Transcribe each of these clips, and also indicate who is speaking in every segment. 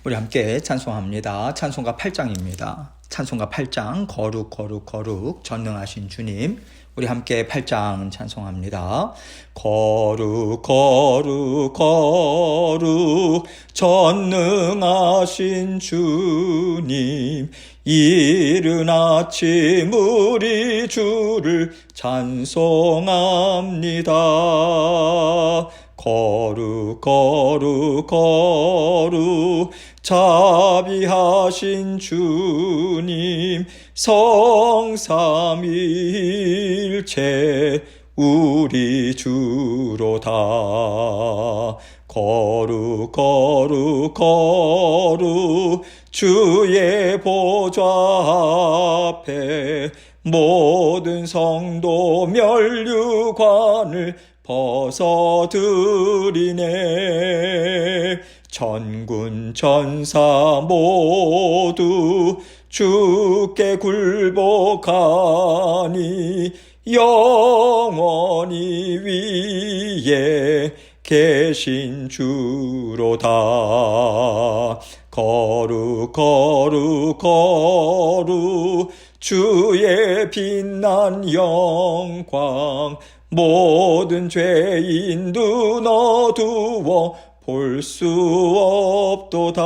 Speaker 1: 우리 함께 찬송합니다. 찬송가 8장입니다. 찬송가 8장 거룩 거룩 거룩 전능하신 주님, 우리 함께 8장 찬송합니다. 거룩 거룩 거룩 전능하신 주님, 이른 아침 우리 주를 찬송합니다. 거룩 거룩 거룩 자비하신 주님, 성삼위일체 우리 주로다. 거룩 거룩 거룩 주의 보좌 앞에 모든 성도 면류관을 벗어드리네. 천군 천사 모두 주께 굴복하니 영원히 위에 계신 주로다. 거룩 거룩 거룩 주의 빛난 영광, 모든 죄인 눈 어두워 볼 수 없도다.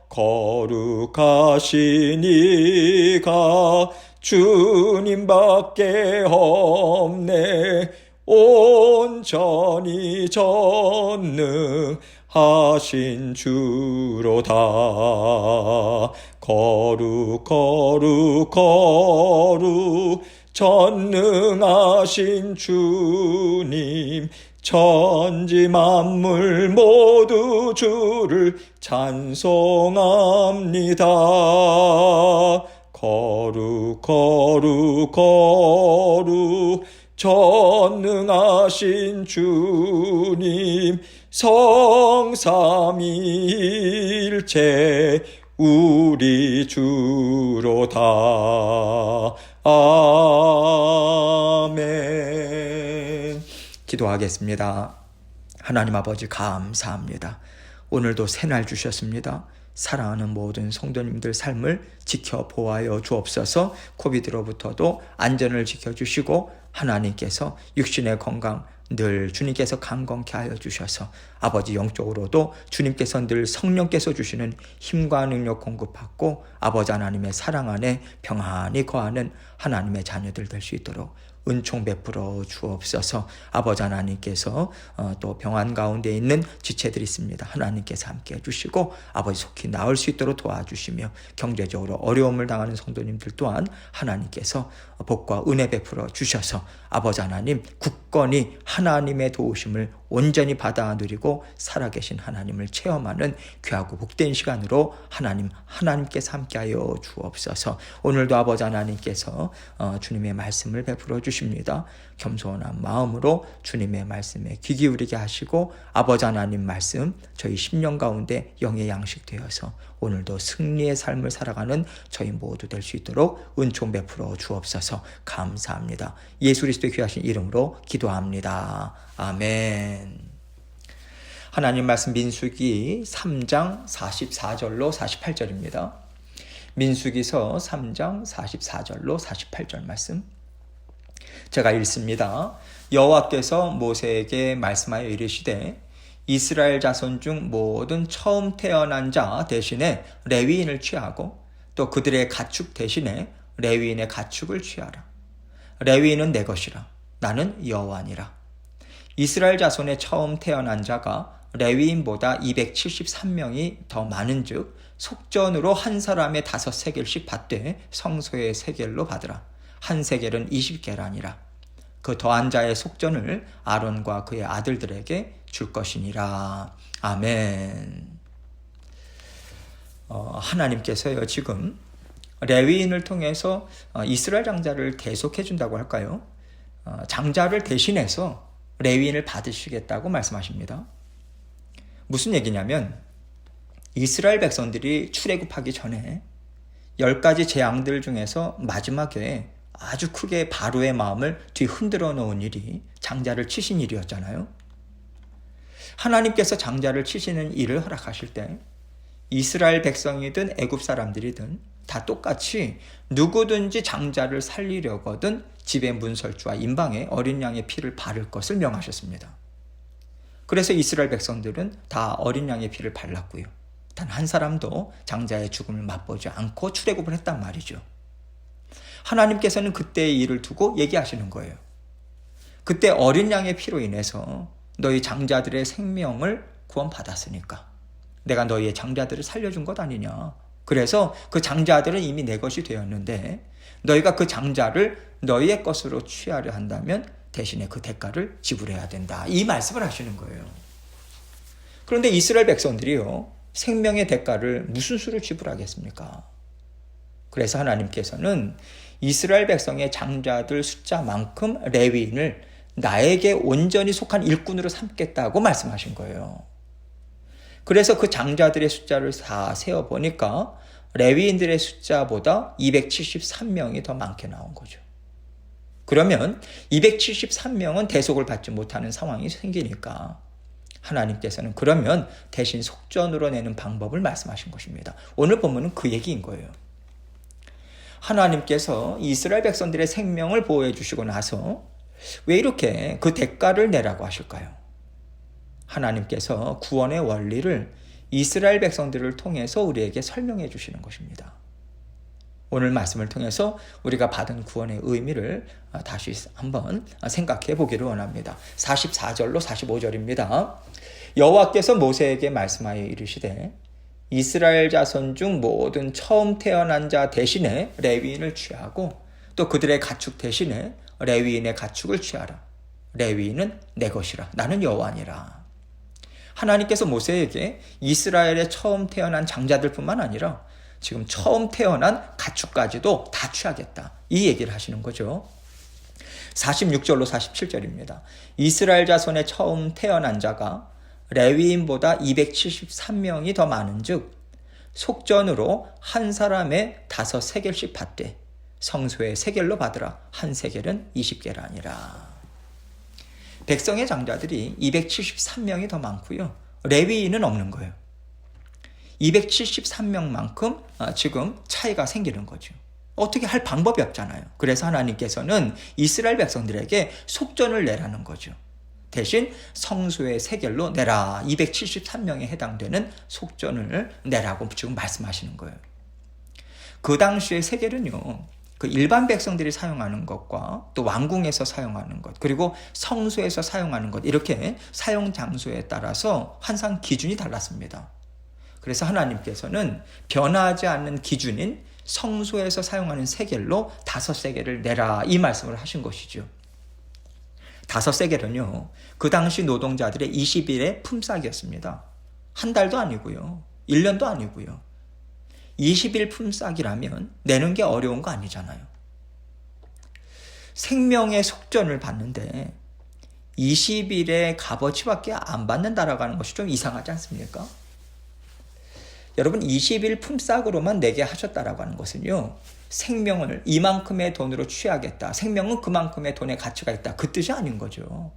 Speaker 1: 거룩하신 이가 주님밖에 없네. 온전히 전능하신 주로다. 거룩 거룩 거룩 전능하신 주님, 천지 만물 모두 주를 찬송합니다. 거룩 거룩 거룩 전능하신 주님, 성삼위일체 우리 주로다. 아멘. 기도하겠습니다. 하나님 아버지, 감사합니다. 오늘도 새날 주셨습니다. 사랑하는 모든 성도님들 삶을 지켜보아여 주옵소서. 코비드로부터도 안전을 지켜주시고, 하나님께서 육신의 건강 늘 주님께서 강건케 하여 주셔서 아버지, 영적으로도 주님께서 늘 성령께서 주시는 힘과 능력 공급받고 아버지 하나님의 사랑 안에 평안히 거하는 하나님의 자녀들 될 수 있도록 은총 베풀어 주옵소서. 아버지 하나님께서 또 병환 가운데 있는 지체들이 있습니다. 하나님께서 함께 해주시고 아버지 속히 나을 수 있도록 도와주시며, 경제적으로 어려움을 당하는 성도님들 또한 하나님께서 복과 은혜 베풀어 주셔서 아버지 하나님 굳건히 하나님의 도우심을 온전히 받아 누리고 살아계신 하나님을 체험하는 귀하고 복된 시간으로 하나님께서 함께하여 주옵소서. 오늘도 아버지 하나님께서 주님의 말씀을 베풀어 주십니다. 겸손한 마음으로 주님의 말씀에 귀 기울이게 하시고 아버지 하나님 말씀 저희 10년 가운데 영의 양식 되어서 오늘도 승리의 삶을 살아가는 저희 모두 될 수 있도록 은총 베풀어 주옵소서. 감사합니다. 예수 그리스도의 귀하신 이름으로 기도합니다. 아멘. 하나님 말씀 민수기 3장 44절로 48절입니다. 민수기서 3장 44절로 48절 말씀 제가 읽습니다. 여호와께서 모세에게 말씀하여 이르시되, 이스라엘 자손 중 모든 처음 태어난 자 대신에 레위인을 취하고 또 그들의 가축 대신에 레위인의 가축을 취하라. 레위인은 내 것이라. 나는 여호와니라. 이스라엘 자손의 처음 태어난 자가 레위인보다 273명이 더 많은즉 속전으로 한 사람의 5세겔씩 받되 성소의 세겔로 받으라. 한 세겔은 20계란이라. 그 더한 자의 속전을 아론과 그의 아들들에게 줄 것이니라. 아멘. 하나님께서요, 지금 레위인을 통해서 이스라엘 장자를 대속해 준다고 할까요? 장자를 대신해서 레위인을 받으시겠다고 말씀하십니다. 무슨 얘기냐면, 이스라엘 백성들이 출애굽하기 전에 10가지 재앙들 중에서 마지막에 아주 크게 바로의 마음을 뒤흔들어 놓은 일이 장자를 치신 일이었잖아요. 하나님께서 장자를 치시는 일을 허락하실 때 이스라엘 백성이든 애굽 사람들이든 다 똑같이 누구든지 장자를 살리려거든 집의 문설주와 임방에 어린 양의 피를 바를 것을 명하셨습니다. 그래서 이스라엘 백성들은 다 어린 양의 피를 발랐고요. 단 한 사람도 장자의 죽음을 맛보지 않고 출애굽을 했단 말이죠. 하나님께서는 그때의 일을 두고 얘기하시는 거예요. 그때 어린 양의 피로 인해서 너희 장자들의 생명을 구원받았으니까 내가 너희의 장자들을 살려준 것 아니냐. 그래서 그 장자들은 이미 내 것이 되었는데 너희가 그 장자를 너희의 것으로 취하려 한다면 대신에 그 대가를 지불해야 된다. 이 말씀을 하시는 거예요. 그런데 이스라엘 백성들이요, 생명의 대가를 무슨 수로 지불하겠습니까? 그래서 하나님께서는 이스라엘 백성의 장자들 숫자만큼 레위인을 나에게 온전히 속한 일꾼으로 삼겠다고 말씀하신 거예요. 그래서 그 장자들의 숫자를 다 세어보니까 레위인들의 숫자보다 273명이 더 많게 나온 거죠. 그러면 273명은 대속을 받지 못하는 상황이 생기니까 하나님께서는 그러면 대신 속전으로 내는 방법을 말씀하신 것입니다. 오늘 본문은 그 얘기인 거예요. 하나님께서 이스라엘 백성들의 생명을 보호해 주시고 나서 왜 이렇게 그 대가를 내라고 하실까요? 하나님께서 구원의 원리를 이스라엘 백성들을 통해서 우리에게 설명해 주시는 것입니다. 오늘 말씀을 통해서 우리가 받은 구원의 의미를 다시 한번 생각해 보기를 원합니다. 44절로 45절입니다. 여호와께서 모세에게 말씀하여 이르시되 이스라엘 자손 중 모든 처음 태어난 자 대신에 레위인을 취하고 또 그들의 가축 대신에 레위인의 가축을 취하라. 레위인은 내 것이라. 나는 여호와니라. 하나님께서 모세에게 이스라엘의 처음 태어난 장자들뿐만 아니라 지금 처음 태어난 가축까지도 다 취하겠다. 이 얘기를 하시는 거죠. 46절로 47절입니다. 이스라엘 자손의 처음 태어난 자가 레위인보다 273명이 더 많은 즉 속전으로 한 사람의 5세겔씩 받되 성소의 세겔로 받으라. 한 세겔은 20게라니라. 백성의 장자들이 273명이 더 많고요. 레위인은 없는 거예요. 273명만큼 지금 차이가 생기는 거죠. 어떻게 할 방법이 없잖아요. 그래서 하나님께서는 이스라엘 백성들에게 속전을 내라는 거죠. 대신 성소의 세겔로 내라. 273명에 해당되는 속전을 내라고 지금 말씀하시는 거예요. 그 당시의 세겔은요, 그 일반 백성들이 사용하는 것과 또 왕궁에서 사용하는 것, 그리고 성소에서 사용하는 것, 이렇게 사용 장소에 따라서 항상 기준이 달랐습니다. 그래서 하나님께서는 변하지 않는 기준인 성소에서 사용하는 세겔로 5세겔을 내라. 이 말씀을 하신 것이죠. 5세겔은요, 그 당시 노동자들의 20일의 품삯이었습니다. 한 달도 아니고요. 1년도 아니고요. 20일 품삯이라면 내는 게 어려운 거 아니잖아요. 생명의 속전을 받는데 20일의 값어치밖에 안 받는다라고 하는 것이 좀 이상하지 않습니까? 여러분, 20일 품삯으로만 내게 하셨다라고 하는 것은요, 생명을 이만큼의 돈으로 취하겠다. 생명은 그만큼의 돈의 가치가 있다. 그 뜻이 아닌 거죠.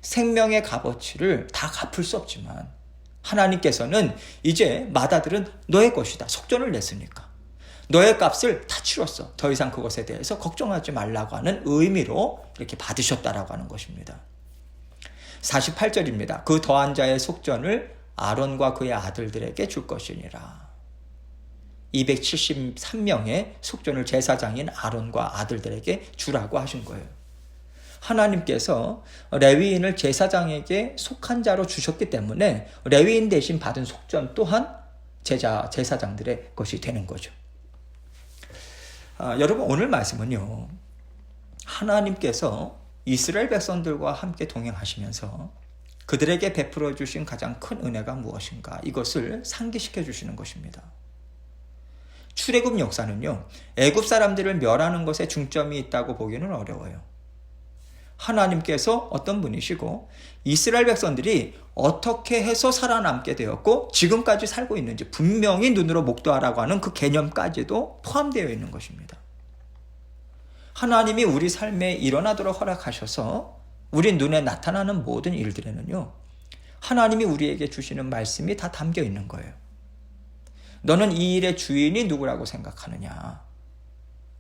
Speaker 1: 생명의 값어치를 다 갚을 수 없지만 하나님께서는 이제 마다들은 너의 것이다. 속전을 냈으니까. 너의 값을 다 치렀어. 더 이상 그것에 대해서 걱정하지 말라고 하는 의미로 이렇게 받으셨다라고 하는 것입니다. 48절입니다. 그 더한 자의 속전을 아론과 그의 아들들에게 줄 것이니라. 273명의 속전을 제사장인 아론과 아들들에게 주라고 하신 거예요. 하나님께서 레위인을 제사장에게 속한 자로 주셨기 때문에 레위인 대신 받은 속전 또한 제사장들의 것이 되는 거죠. 여러분, 오늘 말씀은요, 하나님께서 이스라엘 백성들과 함께 동행하시면서 그들에게 베풀어 주신 가장 큰 은혜가 무엇인가, 이것을 상기시켜 주시는 것입니다. 출애굽 역사는요, 애굽 사람들을 멸하는 것에 중점이 있다고 보기는 어려워요. 하나님께서 어떤 분이시고 이스라엘 백성들이 어떻게 해서 살아남게 되었고 지금까지 살고 있는지 분명히 눈으로 목도하라고 하는 그 개념까지도 포함되어 있는 것입니다. 하나님이 우리 삶에 일어나도록 허락하셔서 우리 눈에 나타나는 모든 일들에는요, 하나님이 우리에게 주시는 말씀이 다 담겨 있는 거예요. 너는 이 일의 주인이 누구라고 생각하느냐?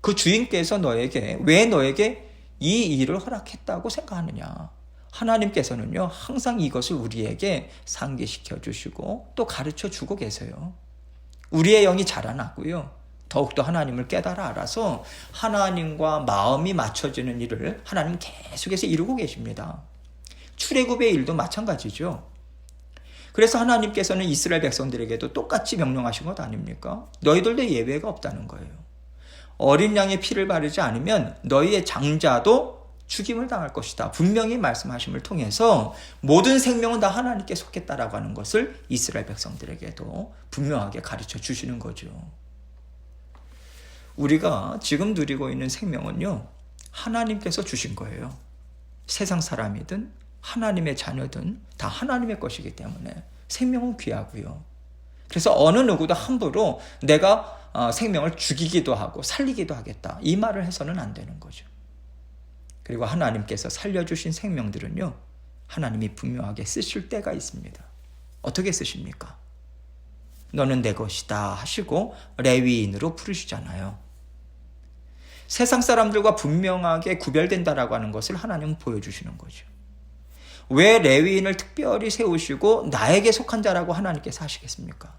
Speaker 1: 그 주인께서 왜 너에게 이 일을 허락했다고 생각하느냐? 하나님께서는요, 항상 이것을 우리에게 상기시켜 주시고 또 가르쳐 주고 계세요. 우리의 영이 자라나고요. 더욱더 하나님을 깨달아 알아서 하나님과 마음이 맞춰지는 일을 하나님 계속해서 이루고 계십니다. 출애굽의 일도 마찬가지죠. 그래서 하나님께서는 이스라엘 백성들에게도 똑같이 명령하신 것 아닙니까? 너희들도 예외가 없다는 거예요. 어린 양의 피를 바르지 않으면 너희의 장자도 죽임을 당할 것이다. 분명히 말씀하심을 통해서 모든 생명은 다 하나님께 속했다라고 하는 것을 이스라엘 백성들에게도 분명하게 가르쳐 주시는 거죠. 우리가 지금 누리고 있는 생명은요, 하나님께서 주신 거예요. 세상 사람이든 하나님의 자녀든 다 하나님의 것이기 때문에 생명은 귀하고요. 그래서 어느 누구도 함부로 내가 생명을 죽이기도 하고 살리기도 하겠다, 이 말을 해서는 안 되는 거죠. 그리고 하나님께서 살려주신 생명들은요, 하나님이 분명하게 쓰실 때가 있습니다. 어떻게 쓰십니까? 너는 내 것이다 하시고 레위인으로 부르시잖아요. 세상 사람들과 분명하게 구별된다라고 하는 것을 하나님은 보여주시는 거죠. 왜 레위인을 특별히 세우시고 나에게 속한 자라고 하나님께서 하시겠습니까?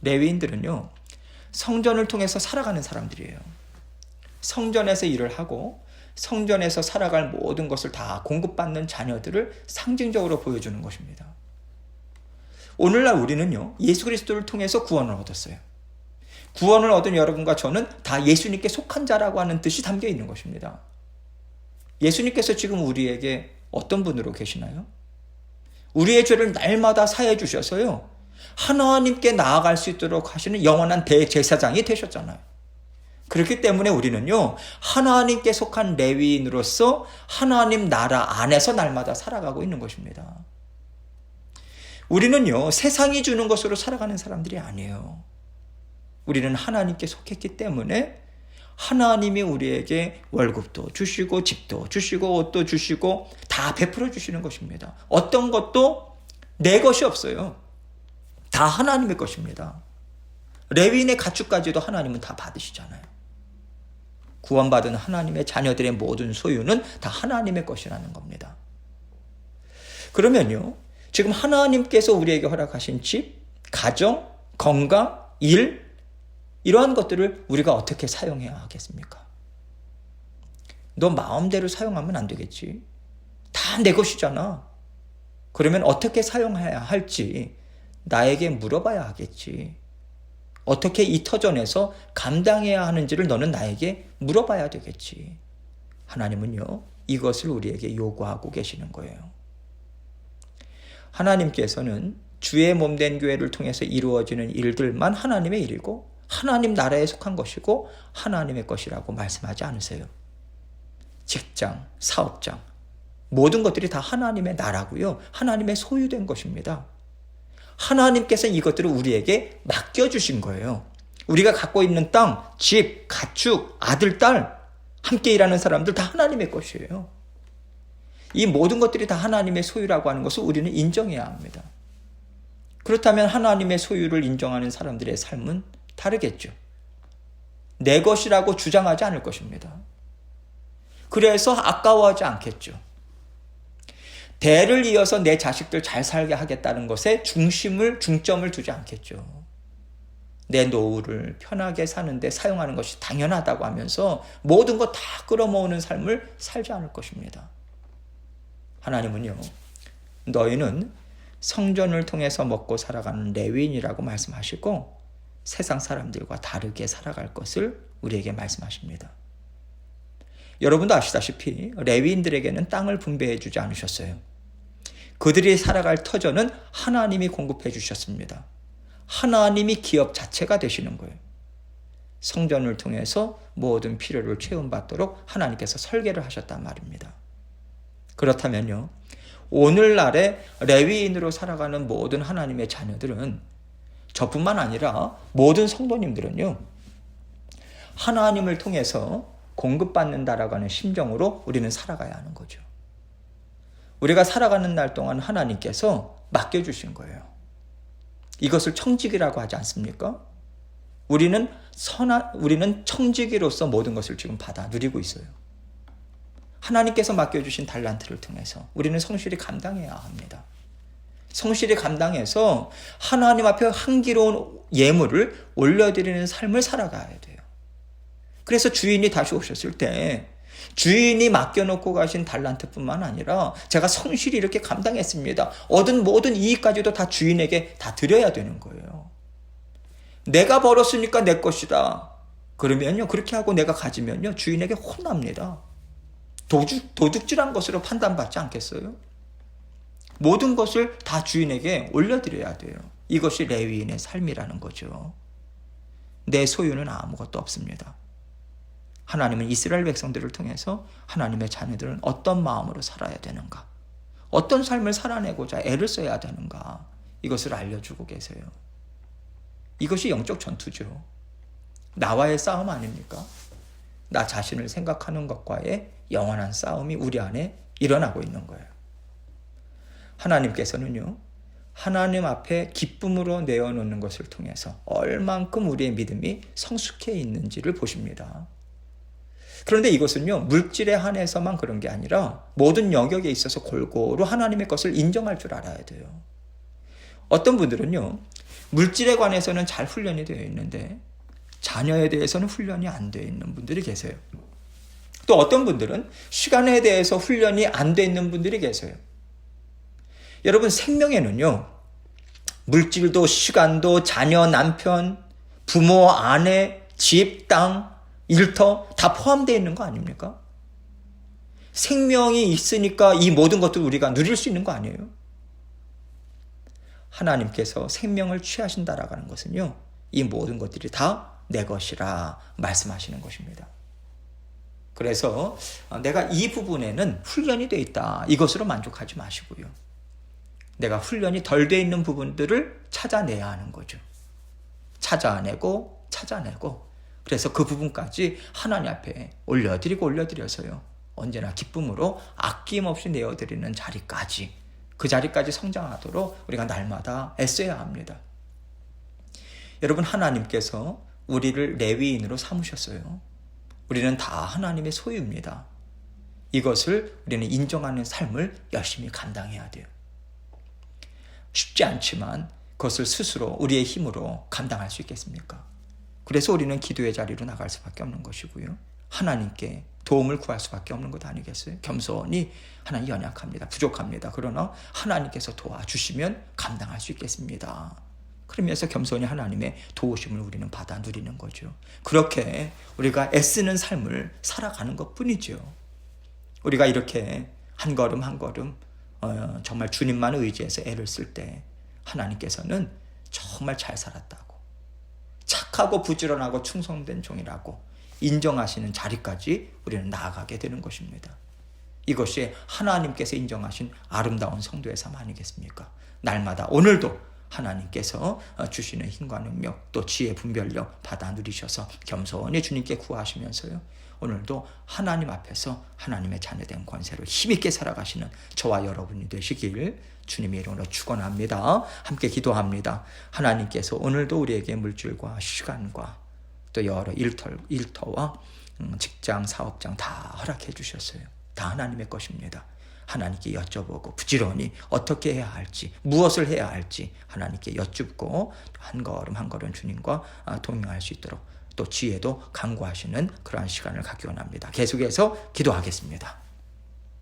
Speaker 1: 레위인들은요, 성전을 통해서 살아가는 사람들이에요. 성전에서 일을 하고 성전에서 살아갈 모든 것을 다 공급받는 자녀들을 상징적으로 보여주는 것입니다. 오늘날 우리는요, 예수 그리스도를 통해서 구원을 얻었어요. 구원을 얻은 여러분과 저는 다 예수님께 속한 자라고 하는 뜻이 담겨 있는 것입니다. 예수님께서 지금 우리에게 어떤 분으로 계시나요? 우리의 죄를 날마다 사해 주셔서요, 하나님께 나아갈 수 있도록 하시는 영원한 대제사장이 되셨잖아요. 그렇기 때문에 우리는요, 하나님께 속한 레위인으로서 하나님 나라 안에서 날마다 살아가고 있는 것입니다. 우리는요, 세상이 주는 것으로 살아가는 사람들이 아니에요. 우리는 하나님께 속했기 때문에 하나님이 우리에게 월급도 주시고 집도 주시고 옷도 주시고 다 베풀어 주시는 것입니다. 어떤 것도 내 것이 없어요. 다 하나님의 것입니다. 레위인의 가축까지도 하나님은 다 받으시잖아요. 구원받은 하나님의 자녀들의 모든 소유는 다 하나님의 것이라는 겁니다. 그러면요, 지금 하나님께서 우리에게 허락하신 집, 가정, 건강, 일, 이러한 것들을 우리가 어떻게 사용해야 하겠습니까? 너 마음대로 사용하면 안 되겠지. 다 내 것이잖아. 그러면 어떻게 사용해야 할지 나에게 물어봐야 하겠지. 어떻게 이 터전에서 감당해야 하는지를 너는 나에게 물어봐야 되겠지. 하나님은요, 이것을 우리에게 요구하고 계시는 거예요. 하나님께서는 주의 몸된 교회를 통해서 이루어지는 일들만 하나님의 일이고 하나님 나라에 속한 것이고 하나님의 것이라고 말씀하지 않으세요. 직장, 사업장, 모든 것들이 다 하나님의 나라고요, 하나님의 소유된 것입니다. 하나님께서 이것들을 우리에게 맡겨주신 거예요. 우리가 갖고 있는 땅, 집, 가축, 아들, 딸, 함께 일하는 사람들 다 하나님의 것이에요. 이 모든 것들이 다 하나님의 소유라고 하는 것을 우리는 인정해야 합니다. 그렇다면 하나님의 소유를 인정하는 사람들의 삶은 다르겠죠. 내 것이라고 주장하지 않을 것입니다. 그래서 아까워하지 않겠죠. 대를 이어서 내 자식들 잘 살게 하겠다는 것에 중점을 두지 않겠죠. 내 노후를 편하게 사는데 사용하는 것이 당연하다고 하면서 모든 것 다 끌어모으는 삶을 살지 않을 것입니다. 하나님은요, 너희는 성전을 통해서 먹고 살아가는 레위인이라고 말씀하시고 세상 사람들과 다르게 살아갈 것을 우리에게 말씀하십니다. 여러분도 아시다시피 레위인들에게는 땅을 분배해 주지 않으셨어요. 그들이 살아갈 터전은 하나님이 공급해 주셨습니다. 하나님이 기업 자체가 되시는 거예요. 성전을 통해서 모든 필요를 채움받도록 하나님께서 설계를 하셨단 말입니다. 그렇다면요, 오늘날의 레위인으로 살아가는 모든 하나님의 자녀들은, 저뿐만 아니라 모든 성도님들은요, 하나님을 통해서 공급받는다라고 하는 심정으로 우리는 살아가야 하는 거죠. 우리가 살아가는 날 동안 하나님께서 맡겨주신 거예요. 이것을 청지기라고 하지 않습니까? 우리는 청지기로서 모든 것을 지금 받아 누리고 있어요. 하나님께서 맡겨주신 달란트를 통해서 우리는 성실히 감당해야 합니다. 성실히 감당해서 하나님 앞에 향기로운 예물을 올려드리는 삶을 살아가야 돼요. 그래서 주인이 다시 오셨을 때 주인이 맡겨놓고 가신 달란트뿐만 아니라 제가 성실히 이렇게 감당했습니다. 얻은 모든 이익까지도 다 주인에게 다 드려야 되는 거예요. 내가 벌었으니까 내 것이다. 그러면요, 그렇게 하고 내가 가지면요, 주인에게 혼납니다. 도둑질한 것으로 판단받지 않겠어요? 모든 것을 다 주인에게 올려드려야 돼요. 이것이 레위인의 삶이라는 거죠. 내 소유는 아무것도 없습니다. 하나님은 이스라엘 백성들을 통해서 하나님의 자녀들은 어떤 마음으로 살아야 되는가, 어떤 삶을 살아내고자 애를 써야 되는가, 이것을 알려주고 계세요. 이것이 영적 전투죠. 나와의 싸움 아닙니까? 나 자신을 생각하는 것과의 영원한 싸움이 우리 안에 일어나고 있는 거예요. 하나님께서는요, 하나님 앞에 기쁨으로 내어놓는 것을 통해서 얼만큼 우리의 믿음이 성숙해 있는지를 보십니다. 그런데 이것은요, 물질에 한해서만 그런 게 아니라 모든 영역에 있어서 골고루 하나님의 것을 인정할 줄 알아야 돼요. 어떤 분들은요, 물질에 관해서는 잘 훈련이 되어 있는데 자녀에 대해서는 훈련이 안 되어 있는 분들이 계세요. 또 어떤 분들은 시간에 대해서 훈련이 안 되어 있는 분들이 계세요. 여러분, 생명에는요, 물질도 시간도 자녀, 남편, 부모, 아내, 집, 땅, 일터 다 포함되어 있는 거 아닙니까? 생명이 있으니까 이 모든 것들 우리가 누릴 수 있는 거 아니에요? 하나님께서 생명을 취하신다라고 하는 것은요, 이 모든 것들이 다 내 것이라 말씀하시는 것입니다. 그래서 내가 이 부분에는 훈련이 되어 있다, 이것으로 만족하지 마시고요, 내가 훈련이 덜 되어 있는 부분들을 찾아내야 하는 거죠. 찾아내고 그래서 그 부분까지 하나님 앞에 올려드려서요, 언제나 기쁨으로 아낌없이 내어드리는 자리까지, 그 자리까지 성장하도록 우리가 날마다 애써야 합니다. 여러분, 하나님께서 우리를 레위인으로 삼으셨어요. 우리는 다 하나님의 소유입니다. 이것을 우리는 인정하는 삶을 열심히 감당해야 돼요. 쉽지 않지만 그것을 스스로 우리의 힘으로 감당할 수 있겠습니까? 그래서 우리는 기도의 자리로 나갈 수밖에 없는 것이고요, 하나님께 도움을 구할 수밖에 없는 것 아니겠어요? 겸손히 하나님 연약합니다, 부족합니다. 그러나 하나님께서 도와주시면 감당할 수 있겠습니다. 그러면서 겸손히 하나님의 도우심을 우리는 받아 누리는 거죠. 그렇게 우리가 애쓰는 삶을 살아가는 것뿐이죠. 우리가 이렇게 한 걸음 한 걸음 정말 주님만 의지해서 애를 쓸 때 하나님께서는 정말 잘 살았다고, 착하고 부지런하고 충성된 종이라고 인정하시는 자리까지 우리는 나아가게 되는 것입니다. 이것이 하나님께서 인정하신 아름다운 성도의 삶 아니겠습니까? 날마다 오늘도 하나님께서 주시는 힘과 능력, 또 지혜 분별력 받아 누리셔서 겸손히 주님께 구하시면서요, 오늘도 하나님 앞에서 하나님의 자녀된 권세로 힘있게 살아가시는 저와 여러분이 되시길 주님의 이름으로 축원합니다. 함께 기도합니다. 하나님께서 오늘도 우리에게 물질과 시간과 또 여러 일터와 직장, 사업장 다 허락해 주셨어요. 다 하나님의 것입니다. 하나님께 여쭤보고 부지런히 어떻게 해야 할지, 무엇을 해야 할지 하나님께 여쭙고 한 걸음 한 걸음 주님과 동행할 수 있도록 또 지혜도 강구하시는 그러한 시간을 갖기 원합니다. 계속해서 기도하겠습니다.